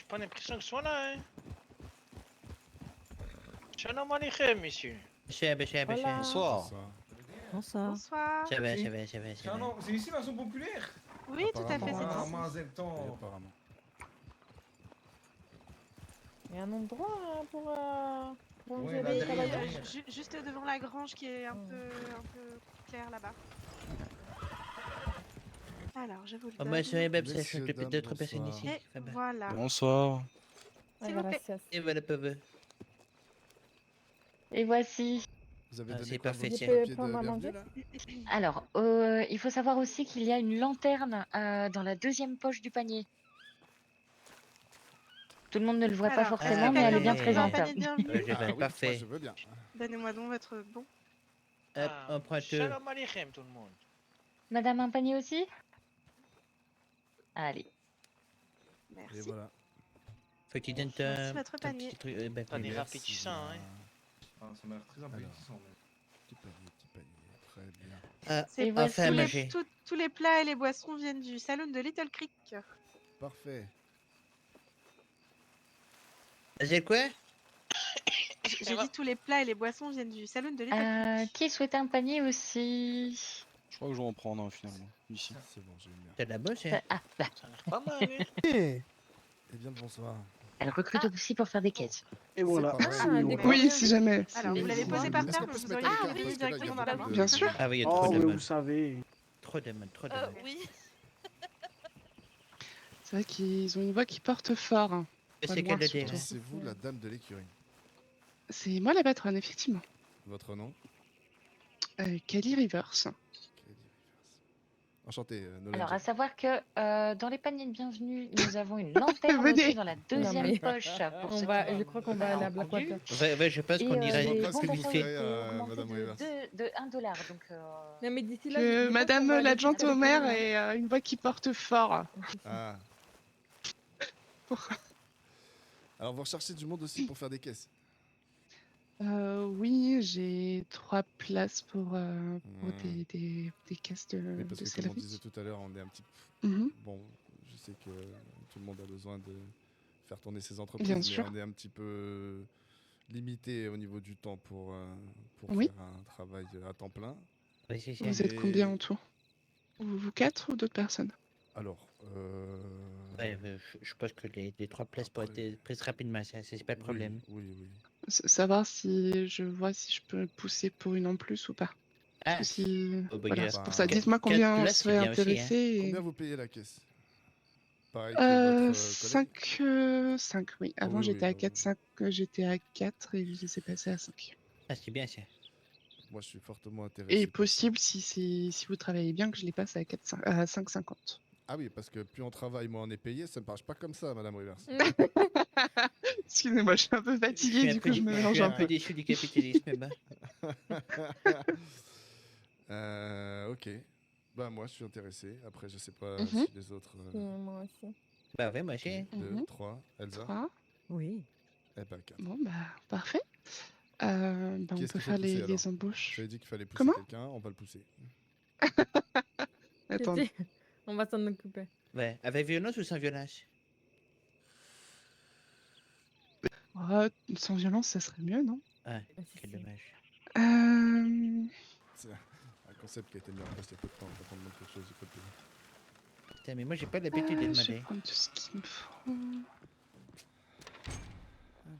j'ai pas l'impression que ce soit là, hein. Shalom Aleichem, messieurs. Voilà. Bonsoir. Bonsoir. Bonsoir. C'est ici la zone populaire? Oui, tout à fait, c'est Ah, ici. Mazel Tov. Apparemment. Il y a un endroit pour ranger Ouais, là, les derrière, cabanes. derrière. Juste devant la grange qui est un peu claire là-bas. Alors, je vous le donne. Messieurs, Messieurs, dames, d'autres personnes ici. Et voilà. Bonsoir. S'il vous plaît. Gracias. Et voilà, peu. Et voici. Vous avez Ah, donné c'est quoi parfait, vos tiens. papiers de Prendre à bienvenue manger là? Alors, il faut savoir aussi qu'il y a une lanterne dans la deuxième poche du panier. Tout le monde ne le voit pas Alors, forcément, est-ce que mais elle est quelqu'un bien d'autre veut un présente. panier de bienvenue Je vais, oui, parfait. moi, je veux bien. Donnez-moi donc votre bon. Hop, on prend tout. Shalom Aleichem, tout le monde. Madame, un panier aussi? Allez. Et Merci. voilà. Faut que tu donnes Voici ton votre ton panier. petit truc. T'as des Merci rafraîchissants, hein. bien. Ah, ça m'a l'air très appétissant. Petit panier. Très bien. Ah, C'est Et voici enfin, tous, manger. tous les plats et les boissons viennent du saloon de Little Creek. Parfait. C'est quoi? J'ai dit tous les plats et les boissons viennent du saloon de Little Creek. Qui souhaite un panier aussi? Je crois que je vais en prendre un finalement, ici. C'est bon, j'ai eu bien. T'as de la bosse, hein? Ah, bah, Ça a l'air pas mal, hein. Eh bien le bonsoir. elle recrute aussi pour faire des caisses. Et voilà. C'est pas Ah, vrai. des Oui, si jamais. Alors, vous l'avez posé par Est-ce terre, qu'on mais peut se vous mettre auriez à pu l'écart payer parce que là, il y a directement dans la beaucoup main. de- Bien sûr. Ah oui, il y a Oh, trop de mais vous demandes. savez. Trop de demandes, trop de demandes. Oui. C'est vrai qu'ils ont une voix qui porte fort. Hein. C'est moi, quelle surtout. idée, hein? C'est vous la dame de l'écurie. C'est moi la patronne, effectivement. Votre nom? Kelly Rivers. Kelly Rivers. Enchanté, Nolan. Alors, à savoir que dans les paniers de bienvenue, nous avons une lanterne Venez. aussi dans la deuxième mais- poche. Pour On ceux va, qui je crois qu'on n'ont va pas aller à Blackwater. entendu. Ouais, je pense Et qu'on irait les vois pas ce bons que vous d'achat ont ferez, été augmentés Madame Rivers. de 1 $. Donc, Non, mais d'ici là, Que je crois Madame qu'on va aller l'adjointe chercher au les maire cabanes. ait une voix qui porte fort. Ah. Alors vous recherchez du monde aussi pour faire des caisses? Oui, j'ai 3 places pour Hmm. des caisses de, Oui, parce de que comme on céleri. disait tout à l'heure, on est un petit... Mhm. Bon, je sais que tout le monde a besoin de faire tourner ses entreprises, Bien mais sûr. on est un petit peu limité au niveau du temps pour Oui. faire un travail à temps plein. Oui, c'est ça. Vous êtes Et- combien en tout? Vous 4 ou d'autres personnes? Alors, Ouais, je pense que les 3 places pourraient être prises rapidement, ça, c'est pas le problème. Oui. Savoir si je vois si je peux pousser pour une en plus ou pas. Ah, Parce que si... oh, bah, voilà, gars. c'est pour ça. Quatre- Dites-moi quatre combien places, c'est serait bien aussi, hein. intéressé. et- Combien vous payez la caisse? Pareil que votre collègue? 5, oui. Ah Avant oui, j'étais oui, à bah, 4, 5, j'étais à 4 et je les ai passés à 5. Ah, c'est bien ça. Moi, je suis fortement intéressé. Et par ça. possible si vous travaillez bien que je les passe à 4, à 5,50. Ah oui, parce que plus on travaille, moins on est payé. Ça me marche pas comme ça, Madame Rivers. Excusez-moi, je suis un peu fatiguée, du coup je me mélange un peu. déçu du capitalisme, bah. Ok. Bah moi, je suis intéressé. Après, je sais pas Mhm. si les autres... Moi aussi. Bah ouais, moi aussi. 2, Mhm. 3. Elsa? 3. Oui. Eh ben 4. Bon, bah, parfait. On Qui est-ce peut qu'il faut faire pousser, les alors embauches. J'avais dit qu'il fallait pousser Comment quelqu'un, on va le pousser. Attendez. On va s'en occuper. Ouais, avec violence ou sans violence? Oh, sans violence, ça serait mieux, non? Ah, Ah, quel si. dommage. C'est un concept qui a été mis en place il y a peu de temps. Quand on demande quelque chose, il faut le payer. Putain, mais moi j'ai pas l'habitude de Je vais demander. prendre tout ce qu'il me faut.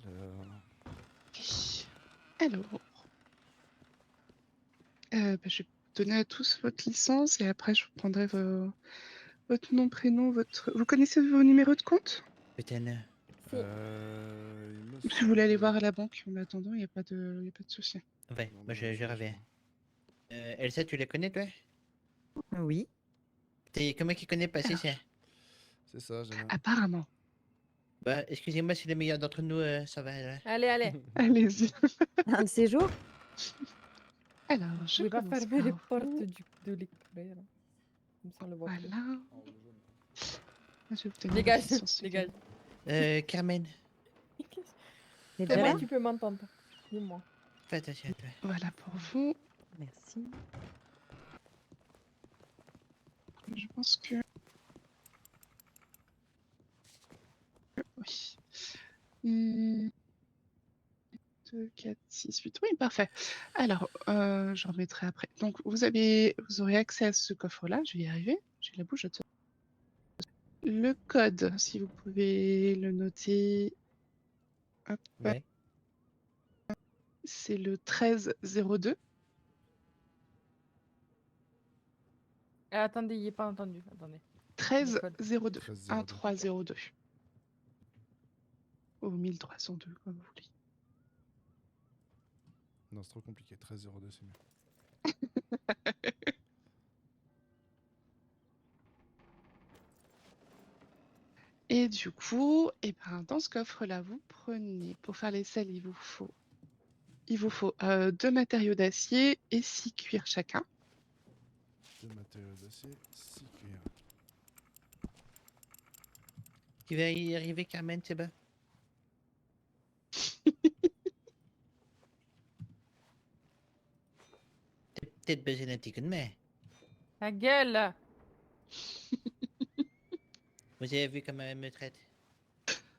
Alors... Alors. Je vais donner à tous votre licence et après je prendrai votre nom, prénom, votre. Vous connaissez vos numéros de compte? Putain, non. Si. il me Si vous voulez aller semble- voir à la banque en attendant, il n'y a pas de souci. Ouais, Non, moi je malheureusement, reviens. Elsa, tu la connais toi? Oui. Comment qu'il connaît pas, c'est ça? C'est ça, j'aime. Apparemment. Bah, excusez-moi si le meilleur d'entre nous, ça va là. Allez, allez. Allez-y. Un de ces jours, Alors, je je vais pas commence fermer les par portes vous. de l'éclair. Comme ça, on le voit plus. Voilà. Je vais vous donner Dégage, votre licence, dégage. Carmen, C'est Comment vrai, tu peux m'entendre. Dis-moi. fais attention à toi. Voilà pour vous. Merci. Je pense que... Oui. 2, 4, 6, 8. Oui, parfait. Alors, je remettrai après. Donc, vous aurez accès à ce coffre-là. Je vais y arriver. J'ai la bouche. Le code, si vous pouvez le noter. Hop. Ouais. C'est le 1302. Attendez, il n'est pas entendu. Attendez. 1302. 1302. 1302. Ou 1302, comme vous voulez. Non, c'est trop compliqué. 1302, c'est mieux. Et du coup, dans ce coffre-là, vous prenez, pour faire les selles, il vous faut 2 matériaux d'acier et 6 cuirs chacun. 2 matériaux d'acier, 6 cuirs. Tu vas y arriver, Carmen, c'est bon? T'as peut-être besoin d'un petit coup de main. Ta gueule! Vous avez vu comment elle me traite?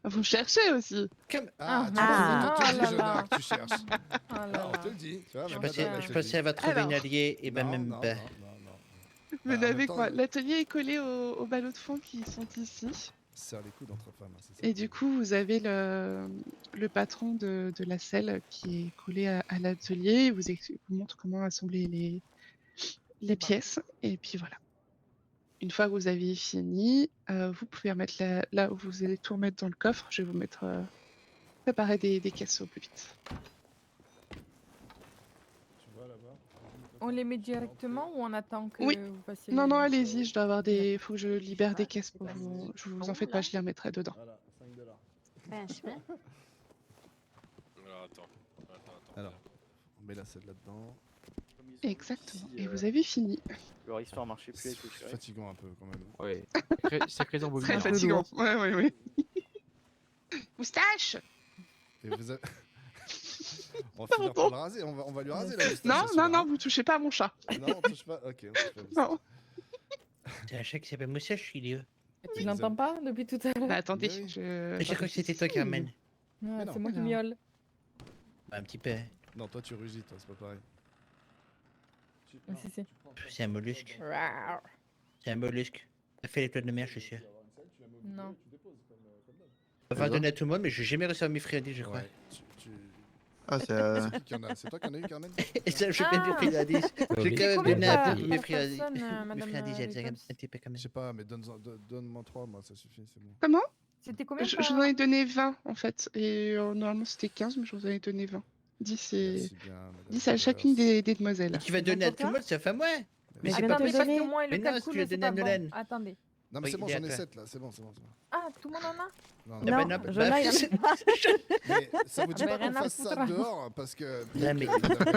Vous cherchez aussi. Comme... Ah, tu Ah, vois, on te oh le là dit, là. Jonah, que tu cherches. Oh là Ah, on là. te le dit. Tu vois, Je même pensais, madame, elle je te le pensais dit. avoir trouvé une Alors. alliée et ben Non, même non, pas. non. Venez en même avec temps, moi. L'atelier est collé aux ballots de fond qui sont ici. Serre les coudes entre femmes, hein, c'est ça. Et du coup, vous avez le patron de la selle qui est collé à l'atelier. Il vous montre comment assembler les pièces. Et puis voilà. Une fois que vous avez fini, vous pouvez remettre là où vous allez tout remettre dans le coffre. Je vais vous mettre préparer des caisses au plus vite. Tu vois là-bas. On les met directement ou on attend que Oui. vous passiez Non, les- non, allez-y. Je dois avoir des. Faut que je libère des caisses pour vous. Je vous en faites pas, je les remettrai dedans. Voilà, 5 $. Fais un chemin. Alors attends. Alors, on met la selle là-dedans. Exactement. Et vous avez fini. Leur histoire marchait plus C'est avec le curé. fatigant un peu quand même. Ouais. Sacré Très embobineur. fatigant. Ouais. Moustache. Et vous avez... on va finir par le raser, on va lui raser la moustache. Non, c'est celui-là, non, hein. vous touchez pas à mon chat. Non, on touche pas. Ok, on touche pas. à la Non. C'est un chat qui s'appelle Moustache, il est où? Tu l'entends pas depuis tout à l'heure? Bah, attendez, Oui. je. Je crois que c'était toi, Carmen. Ah, non. c'est moi qui Alors. miaule. Un petit peu. Non, toi tu rugis, toi, c'est pas pareil. Ah, si, si. C'est un mollusque. C'est un mollusque. Ça fait les toiles de mer, je suis sûr. Non. Enfin, donner à tout le monde, mais je n'ai jamais reçu mes friandises, je crois. Ouais, Ah, c'est. c'est qui en a C'est toi qui en as eu, Carmen? Et ça, je fais des friandises. J'ai quand même Combien donné par- un peu mes par friandises. personne, Mes madame, friandises, il y a Ripoll un petit peu quand même. Je sais pas, mais donne-moi 3, moi, ça suffit, c'est bon. Comment? C'était combien Je par... vous en ai donné 20 en fait. Et normalement c'était 15, mais je vous en ai donné 20. 10 et. Merci bien, madame 10 à chacune des demoiselles. Tu vas donner à tout le monde, ça fait moi. Mais c'est pas Attendez, parce donné. que moi, Mais le non, calcul, tu lui as c'est donné à pas bon. Nolan. Attendez. Non, mais c'est bon, Oui, j'en ai d'accord. 7 là, c'est bon, c'est bon. Ah, tout le monde en a? Non, Non, bah, Jonah, il en a pas. Mais ça vous dit Ah, pas mais rien qu'on à fasse ça foutre. dehors parce que. Non, mais-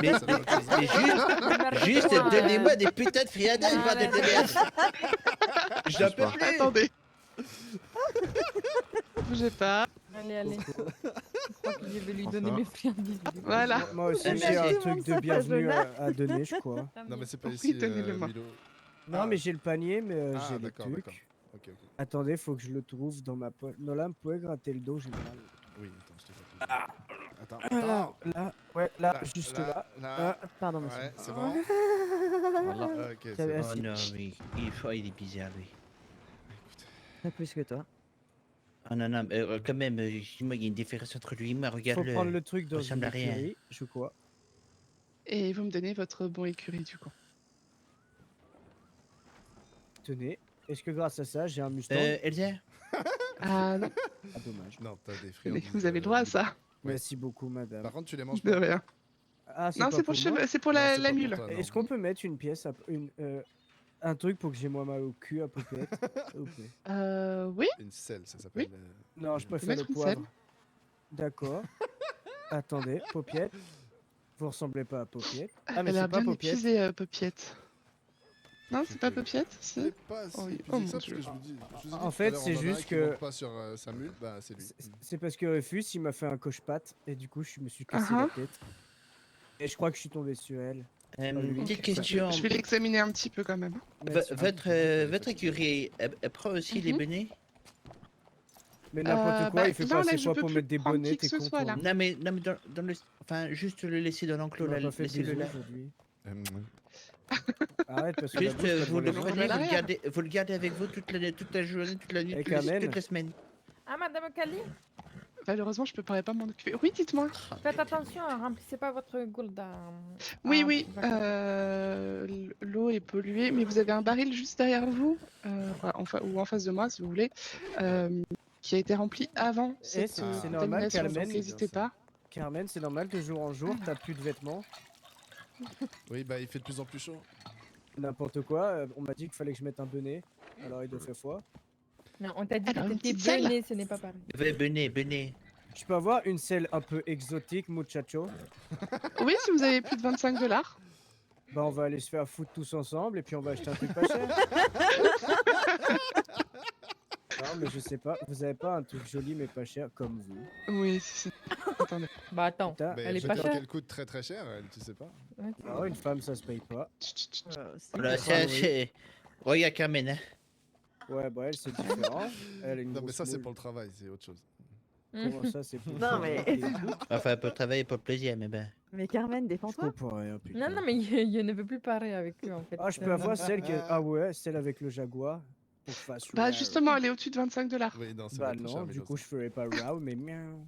mais, mais juste donnez-moi des putains de friandises, bordel de merde. Je n'en peux plus. Attendez. Bougez pas. Allez, allez. Je crois que je vais lui donner mes friandises. Voilà. Moi aussi, Ah, j'ai un merci. truc de bienvenue à donner, je crois. Non, mais c'est pas Oui, ici, donnez-le-moi. Milo. Non, mais j'ai le panier, mais Ah, j'ai le d'accord, truc. d'accord. Ok. Attendez, faut que je le trouve dans ma poche. Nolan, vous pouvez gratter le dos, j'ai mal. Oui, attends, je te fais. Attends, Là, là, ouais, là, juste là. Là. Pardon, monsieur. Ouais, c'est bon. Voilà. Ok, c'est T'avais bon. Oh non, mais il est bizarre, lui. Pas plus que toi. Oh non, non, quand même, moi, il y a une différence entre lui et moi, Faut regarde-le. prendre le truc dans une ressemble à rien. écurie, je crois. Et vous me donnez votre bon écurie du coup. Tenez. Est-ce que grâce à ça, j'ai un Mustang? Elsa? Ah non, Ah, dommage. Non, t'as des mais friandises. vous avez le droit à ça. Merci beaucoup, madame. Par contre, tu les manges De pas. rien. Ah, Non, pas c'est pour le moi. cheveu, c'est pour Non, la c'est pas pour mule. toi, non. Est-ce qu'on peut mettre une pièce, un truc pour que j'ai moins mal au cul à Popette, s'il vous plaît? Oui. Une selle, ça s'appelle. Non, je peux préfère mettre le une poivre. selle. D'accord. Attendez, Popiette. Vous ressemblez pas à Popiette. Ah, mais Elle a c'est pas bien Popiette. épuisé, Popiette. Non, c'est pas C'était- Popiette, si. C'est pas si. Oh, Je oh dis mon ça parce Dieu. que je vous dis. je vous ai dit En tout à fait, l'heure, c'est on en a un juste qui que- monte pas sur sa mule, bah c'est lui. C'est parce que Rufus, il m'a fait un coche-patte et du coup, je me suis cassé la tête. Et je crois que je suis tombé sur elle. oui. Petite Ok, question. Je vais l'examiner un petit peu quand même. Merci. Votre écurie, elle prend aussi les Mhm. bonnets? Mais n'importe quoi, il fait là, passer je quoi peux pour plus mettre des prendre bonnets, qui que t'es ce con soit, toi. là. Non mais dans le... Enfin, juste le laisser dans l'enclos, On là. a pas fait de Laissez-le bisous là. aujourd'hui. Euh, Arrête parce que la Juste, bouche, pas vous devant le les gens. prenez, l'arrière. vous le gardez avec vous toute la journée, toute la nuit, Et toute Carmen la semaine. Ah, Madame Kali, Malheureusement, je pourrais pas m'en occuper. Oui, dites-moi. faites attention, remplissez pas votre gourde. Oui, Ah, oui, d'accord. l'eau est polluée, mais vous avez un baril juste derrière vous, ou en face de moi, si vous voulez, qui a été rempli avant cette c'est normal, contamination, donc Carmen. n'hésitez pas. Carmen, c'est normal, de jour en jour, t'as plus de vêtements. Oui, bah il fait de plus en plus chaud. N'importe quoi, on m'a dit qu'il fallait que je mette un bonnet, alors il doit faire foi. Non, on t'a dit Alors, que une t'étais petite selle bené, ce n'est pas pareil. Venez. Je peux avoir une selle un peu exotique, muchacho? Oui, si vous avez plus de 25 $. Bah on va aller se faire foutre tous ensemble et puis on va acheter un truc pas cher. Non mais je sais pas, vous avez pas un truc joli mais pas cher comme vous? Oui, si, attendez. Bah attends, Putain, Mais elle est je pas crois chère. qu'elle coûte très très cher, elle, tu sais pas. Ouais, Ah, une femme ça se paye pas. Voilà, oui. c'est... Regarde Carmen, hein. Ouais bah elle c'est différent. Elle a une Non, mais grosse ça c'est moule. pour le travail, c'est autre chose. Comment ça c'est pour Non, mais- Enfin, pour le travail et pour le plaisir, mais ben... Mais Carmen, Je défends-toi. comprends rien putain. Non, non, mais je ne veux plus parler avec eux en fait. Ah je peux avoir celle qui... Ah ouais, celle avec le jaguar. Pour que je fasse Bah wow. justement, elle est au-dessus de 25 $. Oui, non, c'est Bah pas très cher, non, mais du non, coup je ferai pas wow mais miaou.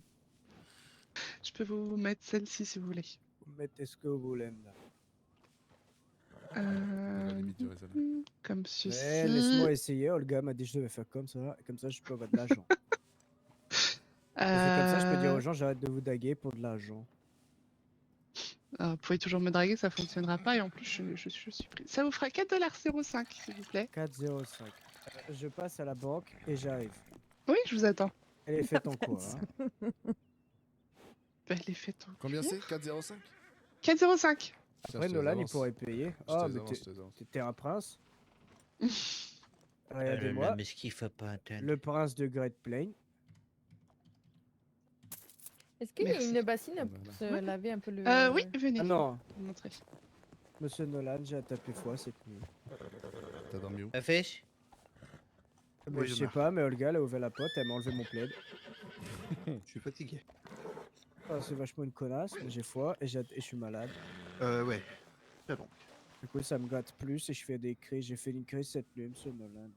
Je peux vous mettre celle-ci si vous voulez. Mettez ce que vous voulez là. À la limite du réseau. Comme ceci. Ouais, laisse-moi essayer, Olga m'a dit que je devais faire comme ça je peux avoir de l'argent. Et c'est comme ça je peux dire aux gens j'arrête de vous daguer pour de l'argent. Vous pouvez toujours me draguer, ça fonctionnera pas et en plus je suis pris. Ça vous fera 4,05 $, s'il vous plaît. 4,05. Je passe à la banque et j'arrive. Oui, je vous attends. Elle est faite en quoi hein? Bah, elle est faite en... Combien c'est 4,05? 4,05 Après Nolan il pourrait payer. Ah mais t'es un prince. Regardez-moi, Mais ce qu'il faut pas attendre. le prince de Great Plain. Est-ce qu'il y a Merci. une bassine pour Voilà. se laver un peu le. Oui, venez. Ah non, Vous montrer. monsieur Nolan, j'ai tapé foi cette nuit. T'as dormi où? La fiche? Mais je sais pas, mais Olga elle a ouvert la porte, elle m'a enlevé mon plaid. Je suis fatigué. Ah, c'est vachement une connasse, mais j'ai foi et je suis malade. Ouais. C'est bon. Du coup ça me gâte plus et je fais des crises. J'ai fait une crise cette nuit, monsieur Nolan.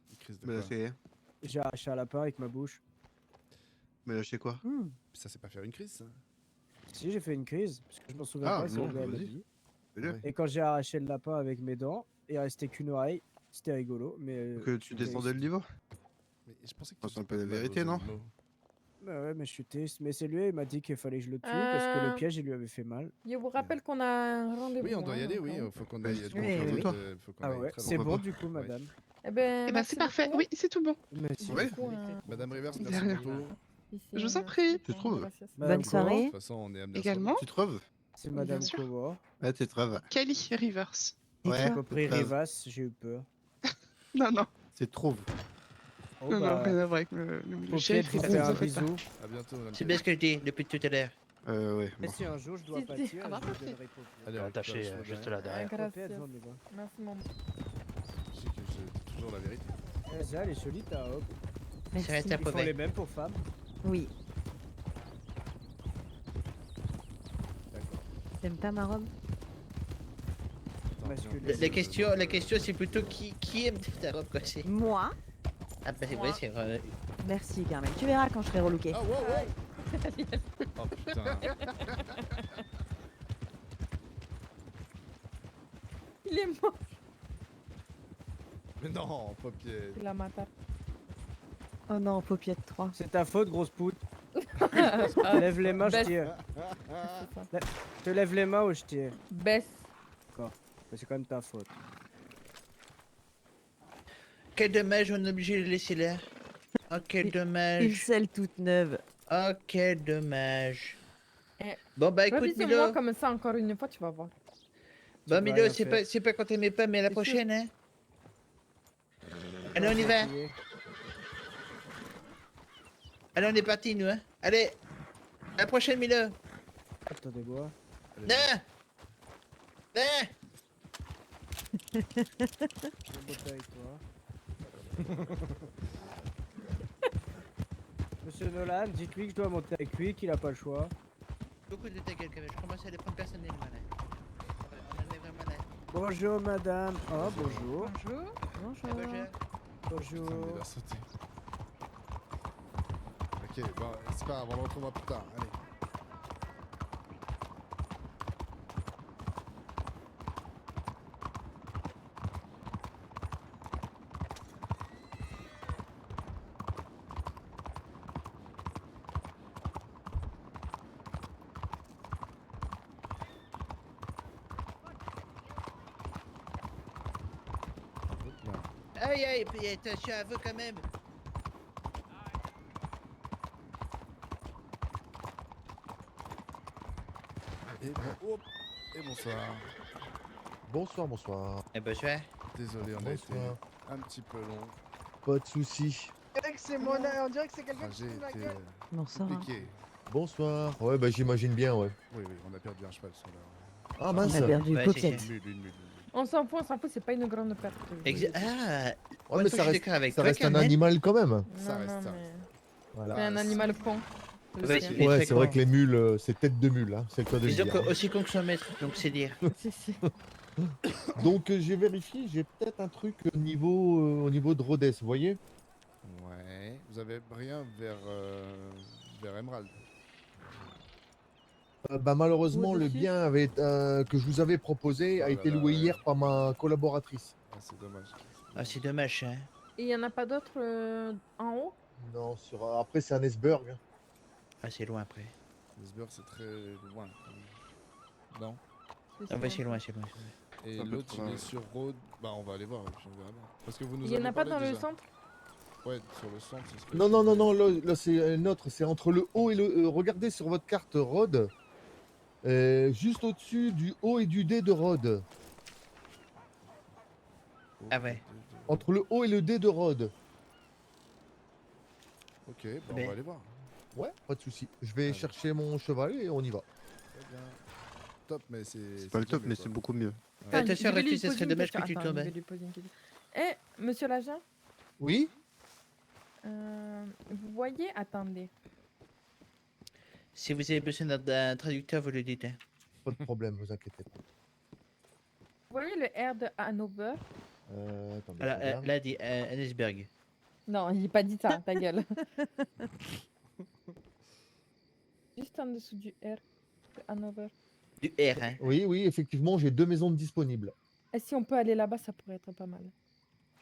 Une crise de Mais là, quoi? c'est. J'ai arraché un lapin avec ma bouche. Mais là, je sais quoi? Ça c'est pas faire une crise ça? Si j'ai fait une crise, parce que je m'en souviens Ah, pas, c'est non, Olga elle m'a vas-y. dit. Fais-le. Ouais. Et quand j'ai arraché le lapin avec mes dents, il restait qu'une oreille. C'était rigolo, mais. Que tu descendais le niveau? Mais je pensais que Ah, tu c'est un étais peu la pas mal vérité, aux non? animaux. Bah ouais, mais je suis triste. Mais c'est lui, il m'a dit qu'il fallait que je le tue parce que le Ah. piège, il lui avait fait mal. Je vous rappelle qu'on a un rendez-vous. Oui, on doit y hein, aller, au oui, cas où. faut qu'on aille. Oui, faut qu'on oui, aille, oui. faut qu'on Ah aille ouais, très c'est loin. bon Pourquoi du coup, Ouais. madame. Eh ben, Eh ben merci c'est parfait. beaucoup. Oui, c'est tout bon. Merci. Ouais. Beaucoup, hein. Madame Rivers, De merci rien. beaucoup. Ici, Je vous en merci. prie. Tu trouves? Gracias. Madame Bonne Cora, De soirée. toute façon, on est amené à se Également. Tu trouves? C'est madame Bien sûr. Cora. Ouais, tu trouves. Kali Rivers. Et Ouais. toi J'ai compris Grave. Rivas, j'ai eu peur. Non, non. C'est trouve. Oh, Non, non, bah, rien à voir avec le Paupiette, chef. je vous il a fais fait un ça. bisou. À bientôt, madame. C'est bien ce que je dis depuis tout à l'heure. Ouais. Et Bon. si un jour je dois C'était- pâtir, Ah bah, je vous parfait. donnerai Paupiette. Allez, on Attaché récupère les juste cheveux là derrière. Gracias. Paupiette, j'en ai pas. Merci, maman. derrière. Je sais que je dis toujours la vérité. Eh, ça, elle est jolie ta robe. Merci. reste Ils font mauvais. les mêmes pour femmes. Oui. T'aimes pas ma robe? Masculin. La question c'est plutôt qui aime ta robe quoi c'est. Moi? Ah bah ouais, c'est vrai. Merci Carmen. Tu verras quand je serai relooké. Ah, wow, wow. Oh putain. Il est mort. Mais non, papier. Il a maté. Oh non, Paupiette 3. C'est ta faute, grosse pute. Ah, Lève les mains, je baisse. tire. c'est ça. Te lève les mains ou je tire. Baisse. Mais c'est quand même ta faute. Quel dommage, on est obligé de le laisser là. Oh quel Une dommage. selle toute neuve. Oh quel dommage. Eh, Bon bah écoute Revis-moi Milo. comme ça encore une fois, tu vas voir. Bon vas Milo, rien c'est faire. pas quand t'aimais pas, mais à la C'est sûr. prochaine hein. Allez on y va. Allez on est parti nous hein. Allez. À la prochaine Milo. Attendez-moi. Non. Non. Je vais botter avec toi. Monsieur Nolan, dites-lui que je dois monter avec lui, qu'il a pas le choix. Beaucoup de ta gueule, quand même. Je commence à les prendre personnellement là. On en est vraiment là. Bonjour madame. Oh bonjour. Bonjour. Ah, bonjour. Bonjour. Putain, mais il a sauté. Ok, bon, c'est pas grave, on le retrouvera plus tard. Allez. Hop là. Aïe aïe, puis attention à vous quand même. Et, hop, et bonsoir. Bonsoir, bonsoir. Eh ben, je vais. Désolé, on a été Bonsoir. un petit peu long. Pas de soucis. On dirait que c'est mon... On dirait que c'est quelqu'un Trajet était Bonsoir. compliqué. Bonsoir. Ouais, bah j'imagine bien, ouais. Oui, oui, on a perdu un cheval sur la... Ah On mince. a perdu Ouais, Paupiette. Une. On s'en fout, c'est pas une grande perte. Ah, Ouais, mais ça reste, avec ça toi, reste un Carmen. animal quand même. Ça reste, ça mais... reste. Voilà. C'est un animal con. Le Ouais, sien. Il est Ouais, très c'est vrai con. que les mules, c'est tête de mule, hein. C'est le cas de le Disons dire. que aussi con que son maître, donc c'est dire. Si. Donc j'ai vérifié, j'ai peut-être un truc au niveau de Rhodes, vous voyez? Ouais, vous avez rien vers Emerald. Bah malheureusement, le Au-dessus. bien que je vous avais proposé a Oh là été là, loué ouais. hier par ma collaboratrice. Ah, c'est dommage. Ah, c'est dommage, hein. Et il y en a pas d'autres en haut? Non, après c'est un iceberg. hein. Ah, c'est loin après. Lisbeth, c'est très loin. quand même. Non. Ah, bah, c'est loin, c'est loin. Et Un peu l'autre, trop il loin. est sur Road. Bah, on va aller voir, et puis on verra bien. Parce que vous nous Il y en avez a pas parlé dans le déjà. centre? Ouais, sur le centre, c'est ce que Non, je non, non, disais. non, là c'est un autre, c'est entre le haut et le... regardez sur votre carte Rhodes, juste au-dessus du haut et du D de Rhodes. Ah ouais. Entre le haut et le D de Rhodes. Ok, bah, on Mais- va aller voir. Ouais, pas de souci. Je vais Allez. chercher mon cheval et on y va. Très bien. Top, mais c'est. C'est pas le top, mieux, mais quoi. c'est beaucoup mieux. Enfin, Attention, je vais lui Rati, ça poser serait une dommage question. que tu Attends, tombes. je vais lui poser une question. Eh, monsieur l'agent, Oui? vous voyez, attendez. Si vous avez besoin d'un traducteur, vous le dites. Hein. Pas de problème, vous inquiétez pas. Vous voyez le R de Hanover? Attendez, Alors, je regarde. là, dit un iceberg. Non, il n'a pas dit ça, ta gueule. Juste en dessous du R de Hanover. Du R, hein. Oui, oui, effectivement, j'ai 2 maisons disponibles. Et si on peut aller là-bas, ça pourrait être pas mal.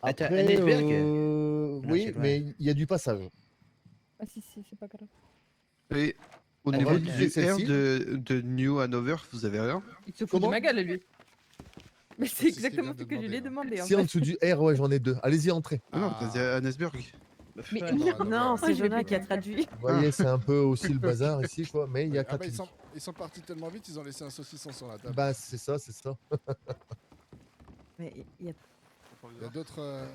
Attends, Après, un iceberg Non, oui, c'est loin. mais il y a du passage. Ah si, c'est pas grave. On Et au va niveau utiliser du R celle-ci. de New Hanover, vous avez rien? Il se fout Comment de ma gueule, lui. Mais c'est c'est ce qu'il exactement vient ce de que je lui ai demander, demandé. En Si en fait. dessous du R, ouais, j'en ai 2. Allez-y, entrez. Non, t'as dit un iceberg. Mais Ouais. non. Non, Oh, c'est je vais Jonah qui a péter. traduit. Vous voyez, c'est un peu aussi le bazar ici, quoi. Mais il y a Ah, bah, Catholique. ils sont partis tellement vite, ils ont laissé un saucisson sur la table. Bah, c'est ça, c'est ça. Mais il y a... Il y a d'autres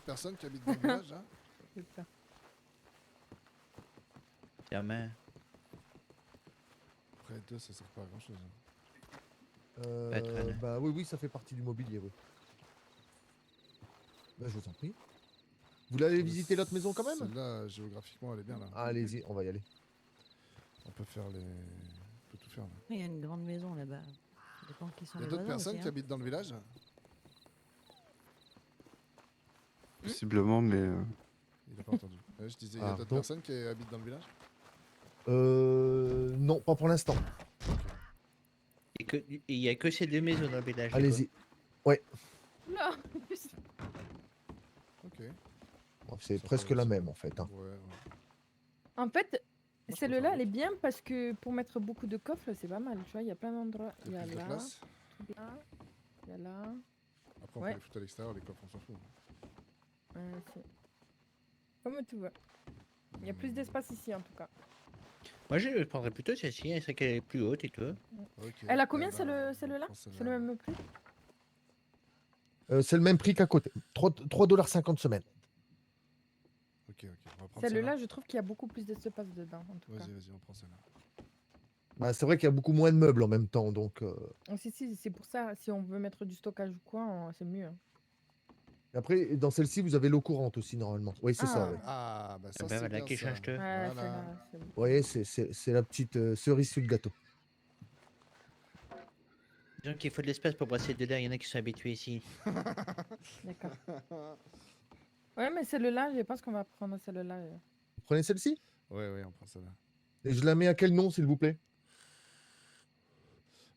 personnes qui habitent dans le village, hein. C'est ça. Tiens, main. Après 2, ça sert pas à grand chose. Pas de traîne. Bah oui, oui, ça fait partie du mobilier, oui. Bah, je vous en prie. Vous l'avez visiter l'autre maison quand même? Celle-là, géographiquement, elle est bien là. Allez-y, on va y aller. On peut faire les. On peut tout faire là. Il y a une grande maison là-bas. Ça dépend qui sont Il y a les d'autres voisins personnes aussi, qui hein. habitent dans le village? Possiblement, mais. Il a pas entendu. Ouais, je disais, il y a Ah, d'autres donc- personnes qui habitent dans le village? Non, pas pour l'instant. Il y a que ces 2 maisons dans le village. du coup. Allez-y. Ouais, Là. Ok. bon, c'est Ça presque peut- la ça- même en fait. hein. Ouais, ouais. En fait, je celle-là, préfère elle est bien parce que pour mettre beaucoup de coffres, c'est pas mal. Tu vois, il y a plein d'endroits. Il y a Plus de là, place. là, il y a là. Après, on Ouais. peut les foutre à l'extérieur, les coffres, on s'en fout. C'est- Comme tu veux. Il y a plus d'espace ici en tout cas. Moi, je prendrais plutôt celle-ci, elle serait qu'elle est plus haute et tout. Ok. Elle a combien Eh ben, celle-là? on prend C'est le celle-là. même prix? C'est le même prix qu'à côté. 3,50 $ semaine. Ok, ok. On va prendre Celle-là, je trouve qu'il y a beaucoup plus d'espace dedans en tout cas. Vas-y, on prend celle-là. Bah, c'est vrai qu'il y a beaucoup moins de meubles en même temps, donc Oh, si, c'est pour ça. Si on veut mettre du stockage ou quoi, c'est mieux. Hein. Après, dans celle-ci, vous avez l'eau courante aussi, normalement. Oui, c'est ça. Ah. Ouais. Ah, bah ça, Ben c'est voilà, bien qui ça. change tout. Ouais, Voilà. c'est bon. Vous voyez, c'est la petite cerise sur le gâteau. Disons qu'il faut de l'espace pour brasser dedans, il y en a qui sont habitués ici. D'accord. Ouais, mais celle-là, je pense qu'on va prendre celle-là. Vous prenez celle-ci? Ouais, ouais, on prend ça là. Et je la mets à quel nom, s'il vous plaît?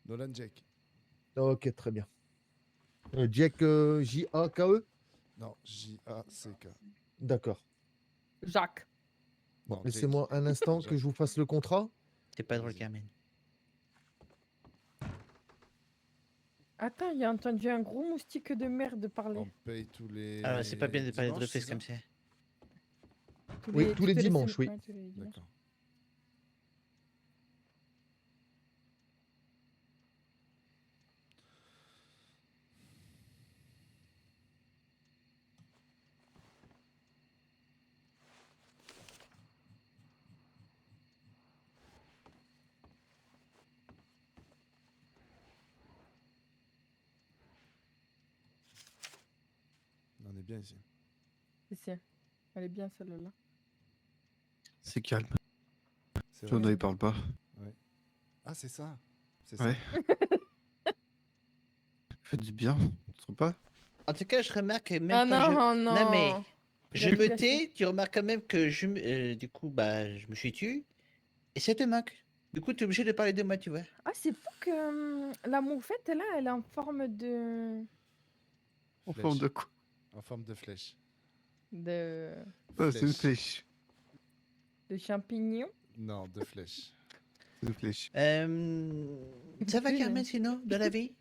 Nolan Jack. Ok, très bien. Jack, J-A-K-E? Non, J-A-C-K. D'accord. Jacques. Bon, Non, laissez-moi un instant que je vous fasse le contrat. C'est pas drôle, Carmen. Attends, il a entendu un gros moustique de merde parler. On paye tous les. Ah, c'est pas bien de parler de dimanches, refus c'est comme ça. Oui, tous les toutes dimanches, oui. ouais, tous les dimanches. D'accord. On est bien ici. Si, elle est bien celle-là. C'est calme. C'est John, vrai. il parle pas. Ouais. Ah, c'est ça. C'est Ouais. ça. Faites du bien, tu trouves pas? En tout cas, je remarque que même Ah quand non, je... non. mais Il je a me placé. tais, tu remarques quand même que du coup, bah, je me suis tué. Et ça te manque. Du coup, tu es obligé de parler de moi, tu vois. Ah, c'est fou que la moufette, là, elle est en forme de... En forme de quoi? En forme de flèche. de... Ah, c'est une Flèche. flèche. de champignon. Non, de flèche. C'est une flèche. Ça va, Oui, Carmen, mais- sinon, dans la vie?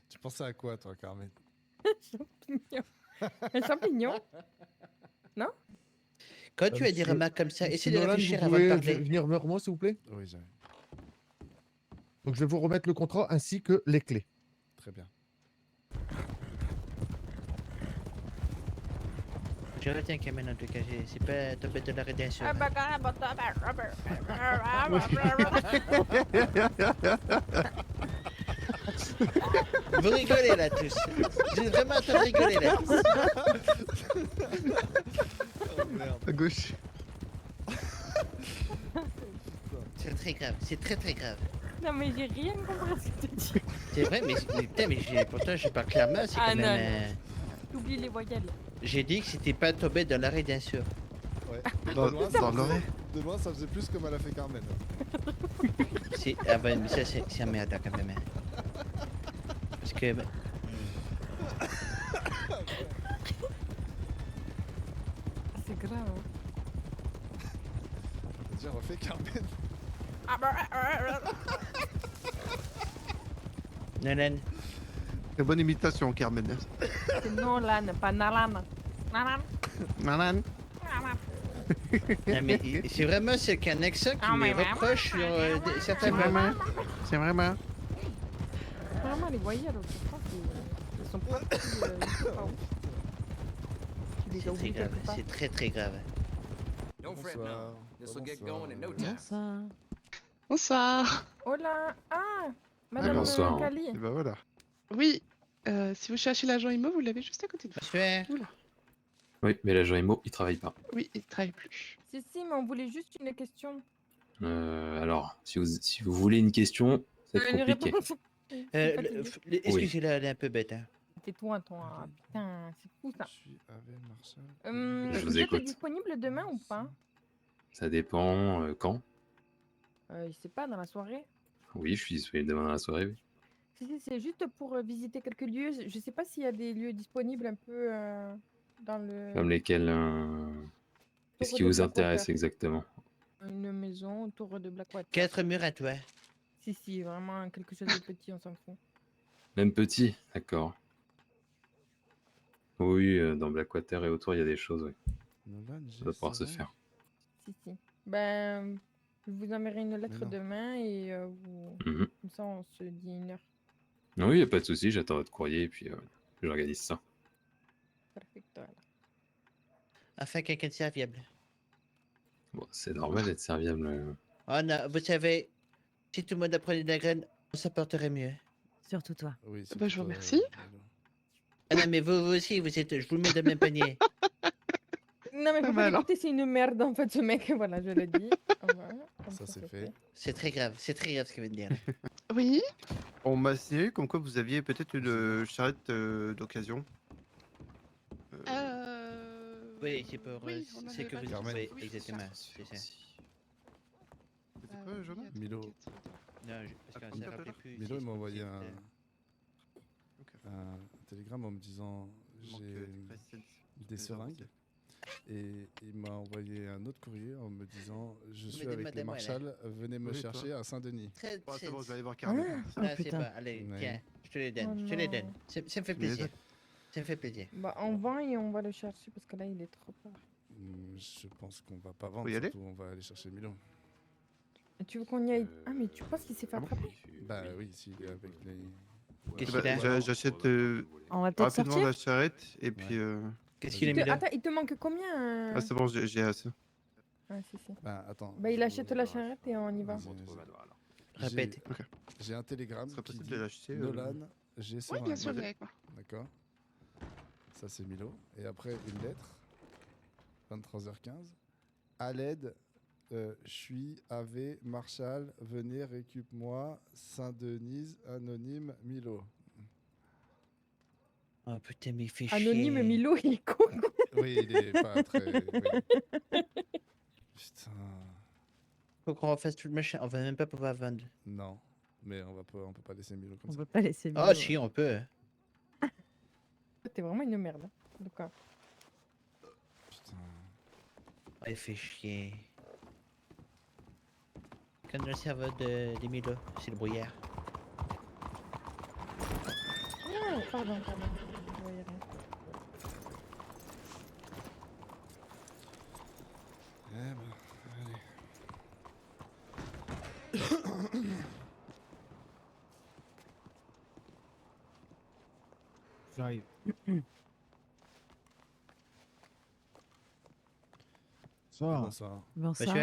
Tu pensais à quoi, toi, Carmen? Champignon. Un champignon. Non? Quand tu as des monsieur- remarques comme ça, essaie de Nolan, réfléchir vous avant de pouvez parler. venir vers moi, s'il vous plaît? Oui, j'arrive. Donc, je vais vous remettre le contrat ainsi que les clés. Très bien. Je retiens Carmen, en tout cas, c'est pas tombé de la rédaction. Ah bah quand même, Vous rigolez là tous. J'ai vraiment en train de rigoler là. Oh merde. À gauche. C'est très grave, c'est très très grave. Non mais j'ai rien compris à ce que tu dis. C'est vrai, mais putain, mais pourtant je parle clairement, c'est Ah, quand non, même. T'oublies les voyelles. J'ai dit que c'était pas tombé dans l'arrêt bien sûr. Ouais. Dans, De loin, dans l'oreille. De loin, ça faisait plus comme elle a fait Carmen. C'est... Ah bah mais ça c'est un merde quand même. Hein. Parce que... C'est grave. Hein. T'as déjà refait Carmen. Nolan, Très bonne imitation, Carmen. C'est Nolan, pas Nalan. Nalan. Nanan. non, mais c'est vraiment ce qu'un accent qui me reproche sur certains C'est mots. vraiment. C'est vraiment. Vraiment les voyelles, je crois qu'ils sont pas... pas ouf. Tu les as C'est très oubliés grave, quelque part. c'est très très grave. Bonsoir. Bonsoir. Bonsoir. Hola. Ah, Madame bonsoir. Kali. Et ben voilà. Oui, si vous cherchez l'agent IMO, vous l'avez juste à côté de vous. Bonsoir. Oui, mais l'agent IMO, il travaille pas. Oui, il ne travaille plus. Si, mais on voulait juste une question. Alors, si vous voulez une question, c'est Une compliqué. réponse. Excusez-la, elle est un peu bête. Hein. Tais-toi, toi. Putain, c'est fou ça. Je suis avec Marshall. Je vous Vous êtes écoute. disponible demain ou pas? Ça dépend quand. Je sais pas, dans la soirée. Oui, je suis disponible demain dans la soirée. Oui. Si, c'est juste pour visiter quelques lieux. Je sais pas s'il y a des lieux disponibles un peu dans le... Comme lesquels. Qu'est-ce Tour qui de vous intéresse Blackwater. exactement? Une maison autour de Blackwater. 4 murs à toi. Si, vraiment quelque chose de petit, on s'en fout. Même petit, d'accord. Oui, dans Blackwater et autour, il y a des choses, oui. Nolan, Ça va pouvoir se faire. Si. Ben, je vous enverrai une lettre non. demain et vous... Mhm. comme ça on se dit une heure. Non, oui, il n'y a pas de souci, j'attends votre courrier et puis j'organise ça. Perfecto. alors. Enfin, quelqu'un de serviable. Bon, c'est normal d'être serviable. Oh non, vous savez, si tout le monde apprenait de la graine, on s'en porterait mieux. Surtout toi. Oui, Bah, je vous surtout, remercie. Lolo. Ah non, mais vous aussi, je vous mets dans le même panier. Non, mais faut bah pas alors. l'écouter, c'est une merde en fait, ce mec. Voilà, je l'ai dit. Voilà, comme Ça, c'est fait. C'est très grave ce qu'il vient de dire. Oui. On m'a signalé comme quoi vous aviez peut-être une charrette d'occasion. Oui, c'est pour. Oui, on en c'est avait que pas vous. dit. Carmen. Oui, Oui, exactement. c'est C'est ça. C'était quoi, Jonah oui, Milo. t'inquiète. Non, parce qu'on Comme s'est ça, rappelé là plus. Milo, il m'a envoyé un, Ok. un télégramme en me disant Il manque, j'ai des précisions. des seringues. Et il m'a envoyé un autre courrier en me disant je suis me avec les demandez, moi, là. marshals, venez me Oui, chercher à Saint-Denis. Très, Bon, c'est très- bon, je vais aller voir Carmen. Ah, Ah, c'est putain. pas. Allez, Ouais. tiens, je te les donne. Oh je te les non. donne. Ça me fait Tu me les plaisir. donnes Ça me fait plaisir. Bah, on vend et on va le chercher parce que là, il est trop tard. Je pense qu'on va pas vendre, y aller surtout on va aller chercher Milo. Et tu veux qu'on y aille? Ah, mais tu penses qu'il s'est fait Ah bon attraper? Bah oui, s'il est avec les. Qu'est-ce Bah, qu'il a j'achète On va peut-être rapidement sortir. la charrette et puis. Qu'est-ce qu'il a mis là Attends, il te manque combien? Ah, c'est bon, j'ai assez. Ah, si, si. Bah attends. Bah, il achète la charrette et on y va. Répète. J'ai un télégramme Ce serait qui possible dit de l'acheter, Nolan, j'ai Oui, seringue. bien sûr, viens avec moi. D'accord. Ça c'est Milo. Et après une lettre, 23h15. À l'aide, je suis AV Marshall, venez récup-moi, Saint-Denis, anonyme Milo. Oh putain, mais il fait chier. Anonyme Milo, il est con. Oui, il est pas très. Oui. Putain. Faut qu'on refasse tout le machin. On va même pas pouvoir vendre. Non, mais on peut pas laisser Milo comme On ça. peut pas laisser Milo. Oh, si, on peut. T'es vraiment une merde. Hein. En tout cas. Putain. Oh, il fait chier. Comme dans le serveur de Milo, c'est le brouillard. Oh, pardon. Je voyais rien. Eh ben, allez. J'arrive. Ça. Bonsoir. Bonsoir. Bonsoir.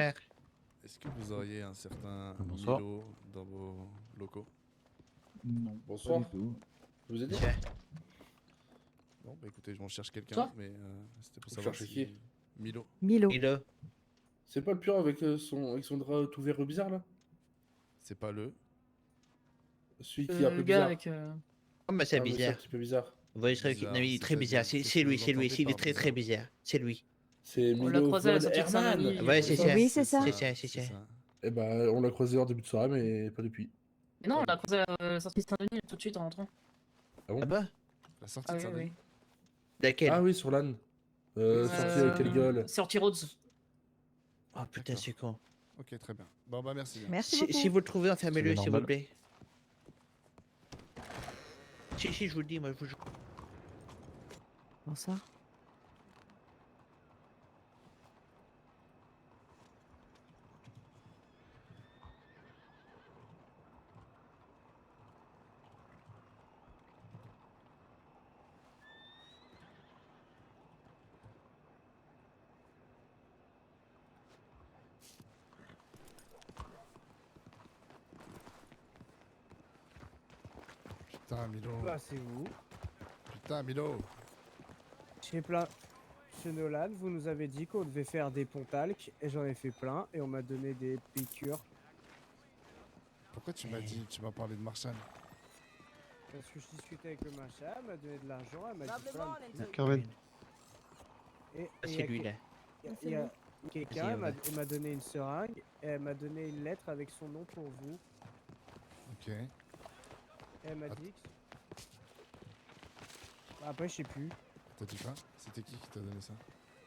Est-ce que vous auriez un certain Bonsoir. Milo dans vos locaux? Non. Bonsoir. Pas du tout. Vous êtes Tiens. Bon, bah écoutez, je m'en cherche quelqu'un, Ça mais c'était pour Vous savoir cherchez si... qui Milo. Milo. Milo. C'est pas le pur avec son drap tout vert bizarre là? C'est pas le. Celui qui est un peu bizarre. Oh, bah c'est Ah, mais bizarre. un petit peu bizarre. Vous voyez, non, Bizarre, mais il est très bizarre. c'est-à-dire, C'est lui, qu'est-ce c'est que lui. vous Il est entendez très par très bizarre bizarre. C'est lui. C'est On l'a Milo croisé à la von sortie de Saint-Denis. Herman. Ouais, c'est ça. Oui, c'est ça. C'est ça, c'est ça. Eh ben, on l'a croisé en début de soirée, mais pas depuis. Mais non, on l'a croisé à la sortie de Saint-Denis tout de suite en rentrant. Ah bon? Ah bah La sortie Ah de oui, Saint-Denis. oui. Laquelle Ah oui, sur l'âne. Sorti avec quelle gueule? Sortie Rhodes. Oh putain, c'est con. Ok, très bien. Bon, bah merci bien. Merci Si, beaucoup. si vous le trouvez, enfermez-le, C'est s'il vous normal. plaît. Si, je vous le dis, moi, je vous... Bonsoir. Putain, Milo. Là, c'est vous. Putain, Milo. J'ai plein. Chez Nolan, vous nous avez dit qu'on devait faire des pontalques et j'en ai fait plein et on m'a donné des piqûres Pourquoi tu m'as dit, tu m'as parlé de Marshall? parce que je discutais avec le machin, elle m'a donné de l'argent, elle m'a dit plein de trucs. Carmen. Et Ah, il y c'est a lui, que- là. il y a quelqu'un, Vas-y, elle m'a donné une seringue et elle m'a donné une lettre avec son nom pour vous. Ok. Et elle m'a dit que... Bah, après, je sais plus. T'as dit quoi? C'était qui t'a donné ça?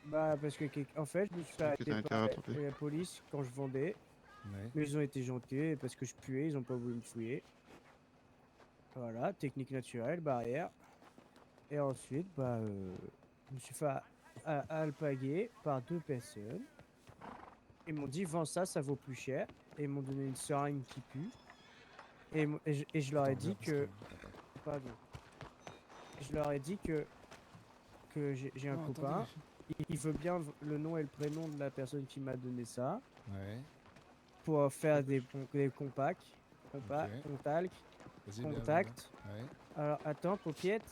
Bah, parce que, en fait, je me suis fait Que t'as arrêter été par rattrapé. la police quand je vendais. Ouais. Mais ils ont été gentils et parce que je puais, ils ont pas voulu me fouiller. Voilà, technique naturelle, barrière. Et ensuite, bah, je me suis fait alpaguer par 2 personnes. Ils m'ont dit, vends ça, ça vaut plus cher. Et ils m'ont donné une seringue qui pue. Et je leur ai dit que... Pardon. Je leur ai dit que j'ai un Non, copain. attendez. Il veut bien le nom et le prénom de la personne qui m'a donné ça. Ouais. Pour faire des compacts, Ok. contact, Vas-y, bien, contact. bien. Ouais. Alors attends, paupiette.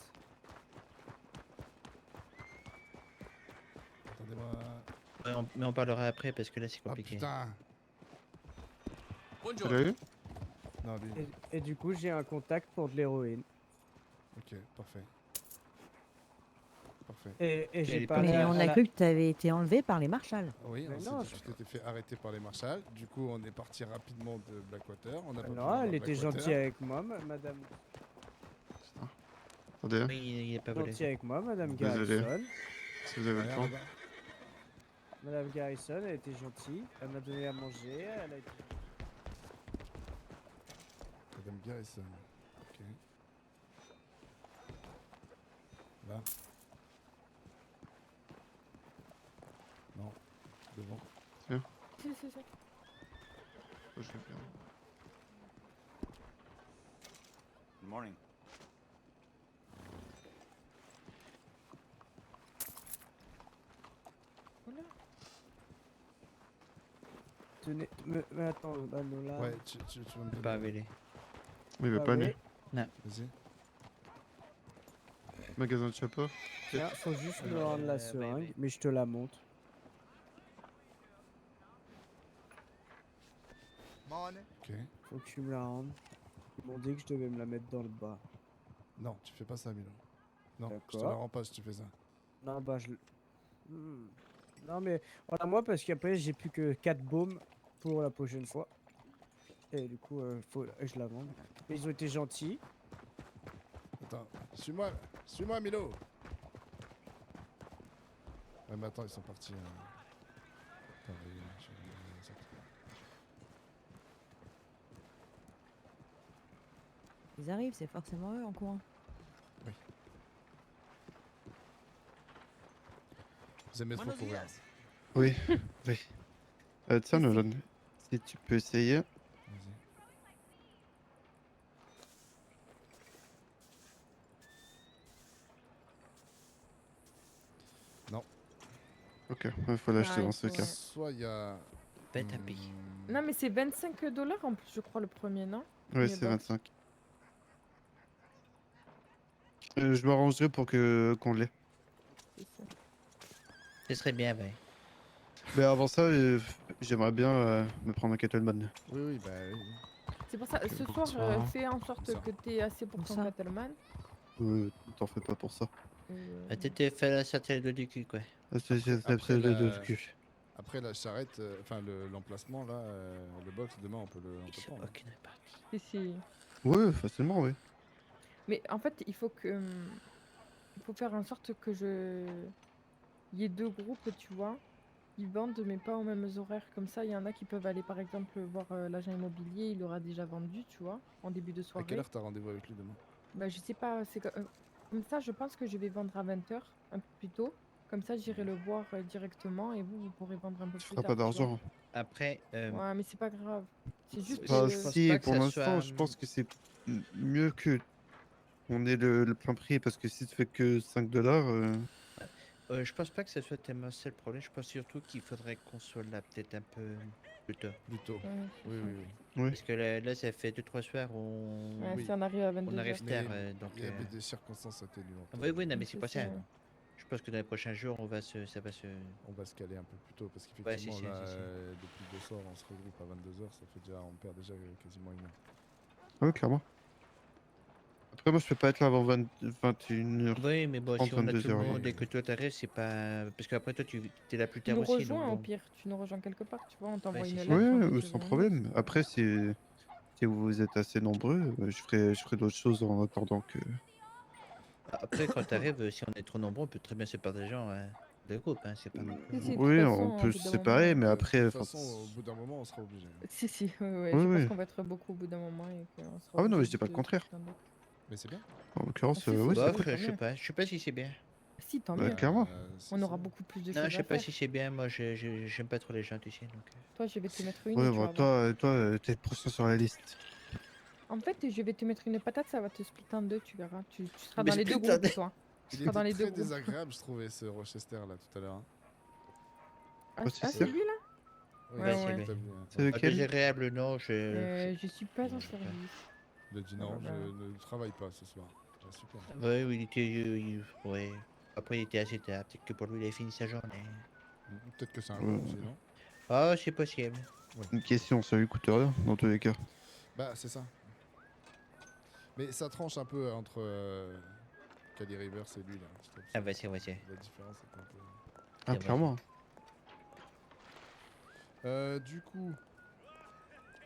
Mais on parlera après parce que là c'est Ah compliqué. putain. Tu l'as eu? Non, lui. Et du coup, j'ai un contact pour de l'héroïne. Ok, parfait. Parfait. Et j'ai est parlé Mais à on a la- cru que tu avais été enlevé par les marshals. Oui, Mais on s'est non, dit que tu t'étais fait arrêter par les marshals. Du coup, on est parti rapidement de Blackwater. On a pas pu Non, voir elle était Blackwater. gentille avec moi, madame. Attendez, Oui, il est pas volé. Gentille avec moi, madame Désolé. Garrison. si vous avez le Rien temps. là-bas. Madame Garrison, elle était gentille. Elle m'a donné à manger. Elle a été... Madame Garrison. Ok. Là. Non. Devant. Tiens, Si, si, si. je vais faire. Good morning. Voilà. Tenez, mais attends, Manola. Ouais, tu vas me donner. Pas avélé. Mais il veut Ah pas ouais. lui. Vas-y. Magasin de chapeau. Tiens, faut juste me rendre la ouais, seringue, ouais. mais je te la montre. Ok. Faut que tu me la rendes. Ils m'ont dit que je devais me la mettre dans le bas. Non, tu fais pas ça, Milo. Non, je te D'accord. la rends pas si tu fais ça. Non, bah je... Non, mais voilà, moi, parce qu'après, j'ai plus que 4 baumes pour la prochaine fois. Et du coup, faut que je la vende. Mais ils ont été gentils. Attends, suis-moi, suis-moi, Milo. Ouais, mais attends, ils sont partis. Attends, Ils arrivent, c'est forcément eux en courant. Oui. Vous aimez trop courir. Oui, oui. Tiens, Nolan, si tu peux essayer. Vas-y. Non. Ok, il faut l'acheter Ah, dans ce il faut, cas. ouais. Soit il y a. Bête à pique. Non, mais c'est 25 $ en plus, je crois, le premier, non? Ouais, Premier c'est box. 25. Je m'arrangerai pour qu'on l'ait. C'est ça. Ce serait bien, ouais. Mais avant ça, j'aimerais bien me prendre un Kettleman. Oui, oui, bah oui. C'est pour ça, ce bonsoir. soir, fais en sorte Bonsoir. que tu assez pour ton Bonsoir. Cattleman. T'en fais pas pour ça. Et, Ah, t'étais fait la sortie de du cul, quoi. Après, Les la- deux culs. Après la charrette, enfin l'emplacement là, le box, demain on peut le prendre. Ok, on est parti. si, si. Ouais, facilement, oui. Mais en fait, il faut que. Il faut faire en sorte que il y ait deux groupes, tu vois. Ils vendent, mais pas aux mêmes horaires. Comme ça, il y en a qui peuvent aller, par exemple, voir l'agent immobilier. Il aura déjà vendu, tu vois, en début de À soirée. quelle heure t'as rendez-vous avec lui demain? Bah, je sais pas. Comme ça, je pense que je vais vendre à 20 h, un peu plus tôt. Comme ça, j'irai le voir directement et vous pourrez vendre un peu Tu plus feras tard. pas tu vois. d'argent. Après, Ouais, mais c'est pas grave. C'est juste Bah, que. je pense si, pas que pour ça l'instant, soit, je pense que c'est mieux que on ait le plein prix parce que si tu fais que 5 $, je pense pas que ce soit tellement ça le problème. Je pense surtout qu'il faudrait qu'on soit là peut-être un peu plus tôt. Plus tôt. Ouais, c'est Oui, ça. oui, oui. oui. Parce que là, ça fait 2-3 soirs où Ouais, Oui. si on arrive à 22 on h. arrive Mais tard. Donc, il y avait des circonstances atténuantes. oui, oui, non, mais Oui, c'est c'est pas ça. ça. Je pense que dans les prochains jours, ça va se. On va se caler un peu plus tôt parce Ouais, qu'effectivement c'est sûr, là, c'est sûr. depuis deux soirs, on se regroupe à 22 h, ça fait déjà, on perd déjà quasiment une heure. Ouais, clairement. Après, moi, je peux pas être là avant 21h. Oui, mais bon, si on a tout 22 le heures, monde oui. et que toi t'arrives, c'est pas. Parce qu'après, toi, tu es là plus Tu tard nous aussi. rejoins donc au bon. pire, tu nous rejoins quelque part, tu vois, on t'envoie Ouais, une c'est lettre. sûr. on Ouais, dit que sans tu viens, problème. c'est pas- Après, si vous êtes assez nombreux, je ferai d'autres choses en attendant que. Après, quand t'arrives, si on est trop nombreux, on peut très bien se partager en deux groupes. Hein, c'est pas non plus. Si, si, de toute Oui, façon, on au peut bout se d'un séparer, moment, mais De après. toute enfin, façon, au bout d'un moment, on sera obligé. Si, si, oui, oui, Oui, je pense oui. qu'on va être beaucoup au bout d'un moment et qu'on sera Ah oui, non, mais obligé je dis pas le de contraire. quelqu'un d'autre. Mais c'est bien. En l'occurrence, Si, si, oui, si, c'est Bah, oui, cool. tant je sais mieux. pas. Je sais pas si c'est bien. Si, tant Bah, mieux. clairement. On aura beaucoup plus de Non, choses je sais à pas faire. si c'est bien. Moi, j'aime pas trop les gens, tu sais. Donc... Toi, je vais te mettre une Ouais, et tu bon, vas voir. toi, t'es le prochain sur la liste. En fait, je vais te mettre une patate, ça va te split en deux, tu verras. Tu seras Mais dans les deux split en groupes, deux. toi. Tu Il seras dans était les deux très groupes. désagréable, je trouvais, ce Rochester là tout à l'heure. Hein. Ah, Oh, c'est ah, ça. c'est lui là? Oui, Ouais, c'est ouais. lui que t'as vu, hein. C'est lequel? Désagréable, non. Je suis pas en je sais pas. service. Il a dit Oh non, là là. je ne travaille pas ce soir. Ah, super. Ouais, oui, il était. Ouais. Après, il était assez tard. Peut-être que pour lui, il avait fini sa journée. Peut-être que c'est un Ouais. con, sinon. Ah, c'est possible. Une question, ça lui coûte rien dans tous les cas. Bah, c'est ça. Mais ça tranche un peu entre Cali Rivers et lui, là. je trouve. Ah, vas-y, vas-y. La différence est un peu... Ah, C'est clairement. Du coup,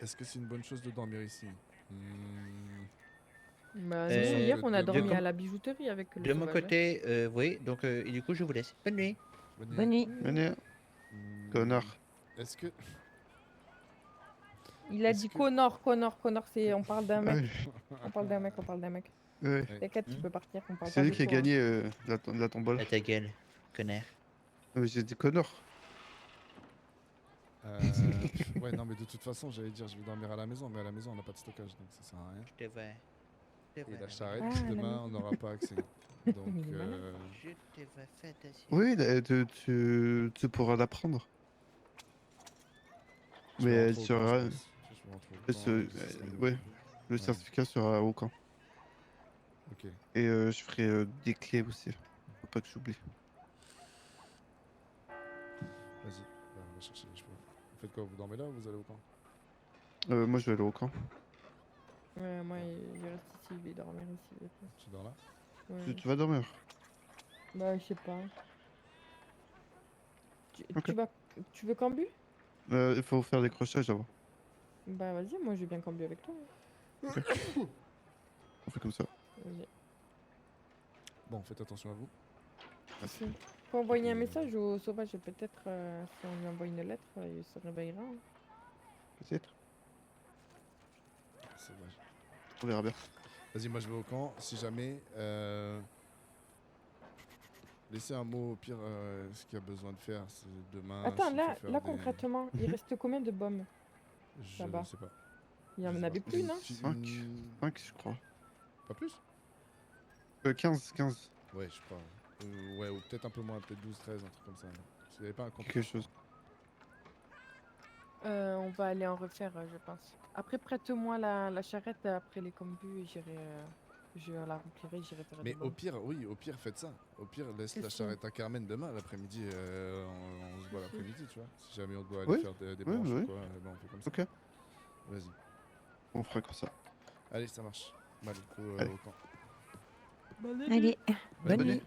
est-ce que c'est une bonne chose de dormir ici? Bah, Euh, nous, hier, on a de- dormi de- à la bijouterie avec le De mon sauvage, hein. côté, oui. Donc, et du coup, je vous laisse. Bonne nuit. Bonne nuit. Venez, connard. Est-ce que... Il a Est-ce dit que- Connor, c'est... On parle d'un Ah mec. oui. On parle d'un mec, on parle d'un mec. Ouais. T'inquiète, tu peux partir, on parle C'est pas lui de qui a toi, hein. gagné la tombola. À ta gueule, connard. Non, mais j'ai dit Connor. Ouais, non, mais de toute façon, j'allais dire je vais dormir à la maison, mais à la maison, on n'a pas de stockage, donc ça sert à rien. Je te vois. Je te Et vois, la là. charrette, Ah, à la demain, maison. on n'aura pas accès. Donc, Il est malade. Je te vois, fais attention. Oui, tu pourras la prendre. je Mais vais elle rentrer au camp, sera. je pense. Je vais rentrer au camp, ce sera mieux. Ouais, le Ouais. certificat sera au camp. Ok. Et je ferai des clés aussi. Faut pas que j'oublie. Vas-y, bah, on va chercher les chevaux. Vous faites quoi? Vous dormez là ou vous allez au camp? Moi, je vais aller au camp. Ouais, moi, il reste ici, il va dormir ici. de toute façon. Tu dors là? Ouais. Tu vas dormir. Bah, je sais pas. Ok. Tu veux cambu? Il faut faire des crochets avant. Bah, vas-y, moi, je vais bien cambu avec toi, hein. On fait comme ça. Vas-y. Bon, faites attention à vous. Merci. Faut envoyer un message au sauvage, peut-être, si on lui envoie une lettre, il se réveillera, hein. Peut-être. Sauvage. On verra bien. Vas-y, moi je vais au camp. Si jamais, laissez un mot au pire, ce qu'il y a besoin de faire. C'est demain. Attends, s'il là, faut faire là des- concrètement, il reste combien de bombes? Je là-bas. sais pas. Il y en avait plus, non? 5, je crois. Pas plus? 15. Ouais, je crois. Ouais, ou peut-être un peu moins, peut-être 12, 13, un truc comme ça. S'il n'y avait pas un compte. Quelque chose. On va aller en refaire, je pense. Après, prête-moi la charrette après les combus et j'irai. Je la remplirai, j'irai faire Mais des au bombes. pire, oui, au pire, faites ça. Au pire, laisse la Qu'est-ce que- charrette à Carmen demain, l'après-midi. On se voit l'après-midi, tu vois. Si jamais on doit aller Oui, faire des oui, branches oui. ou quoi, ben on fait comme ça. Ok. Vas-y. On fera comme ça. Allez, ça marche. Mal, Allez. au camp. Allez, bonne Bonne nuit. nuit.